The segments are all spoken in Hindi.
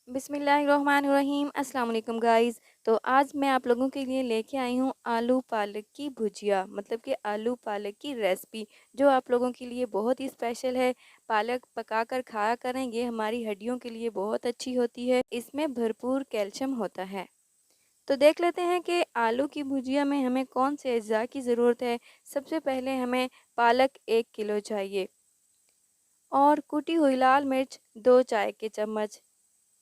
बिस्मिल्लाहिर्रहमानिर्रहीम। अस्सलाम वालेकुम गाइस। तो आज मैं आप लोगों के लिए लेके आई हूँ आलू पालक की भुजिया, मतलब कि आलू पालक की रेसिपी, जो आप लोगों के लिए बहुत ही स्पेशल है। पालक पकाकर खाया करें, ये हमारी हड्डियों के लिए बहुत अच्छी होती है। इसमें भरपूर कैल्शियम होता है। तो देख लेते हैं कि आलू की भुजिया में हमें कौन से अज्जा की ज़रूरत है। सबसे पहले हमें पालक 1 किलो चाहिए और कुटी हुई लाल मिर्च 2 चाय के चम्मच,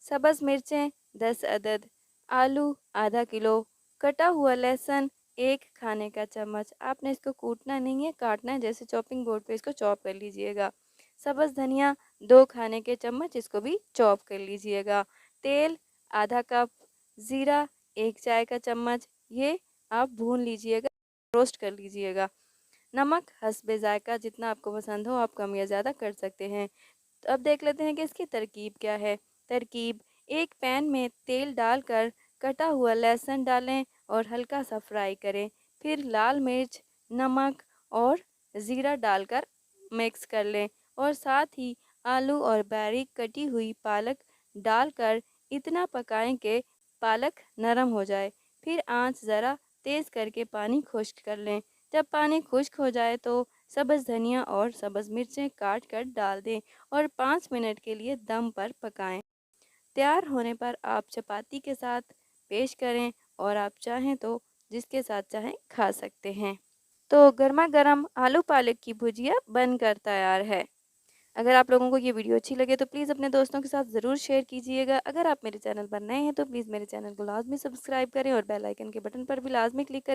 सब्ज़ मिर्चें 10 अदद, आलू आधा किलो, कटा हुआ लहसुन 1 खाने का चम्मच। आपने इसको कूटना नहीं है, काटना है, जैसे चॉपिंग बोर्ड पे इसको चॉप कर लीजिएगा। सब्ज़ धनिया 2 खाने के चम्मच, इसको भी चॉप कर लीजिएगा। तेल आधा कप, ज़ीरा 1 चाय का चम्मच, ये आप भून लीजिएगा, रोस्ट कर लीजिएगा। नमक हस्बे ज़ायका, जितना आपको पसंद हो आप कम या ज़्यादा कर सकते हैं। तो अब देख लेते हैं कि इसकी तरकीब क्या है। तरकीब: एक पैन में तेल डालकर कटा हुआ लहसुन डालें और हल्का सा फ्राई करें। फिर लाल मिर्च, नमक और ज़ीरा डालकर मिक्स कर लें और साथ ही आलू और बारीक कटी हुई पालक डालकर इतना पकाएं कि पालक नरम हो जाए। फिर आंच ज़रा तेज़ करके पानी खुश्क कर लें। जब पानी खुश्क हो जाए तो सब्ज़ धनिया और सब्ज़ मिर्चें काट कर डाल दें और 5 मिनट के लिए दम पर पकाएं। तैयार होने पर आप चपाती के साथ पेश करें और आप चाहें तो जिसके साथ चाहें खा सकते हैं। तो गर्मा गर्म आलू पालक की भुजिया बनकर तैयार है। अगर आप लोगों को ये वीडियो अच्छी लगे तो प्लीज़ अपने दोस्तों के साथ ज़रूर शेयर कीजिएगा। अगर आप मेरे चैनल पर नए हैं तो प्लीज़ मेरे चैनल को लाजमी सब्सक्राइब करें और बेल आइकन के बटन पर भी लाजमी क्लिक करें।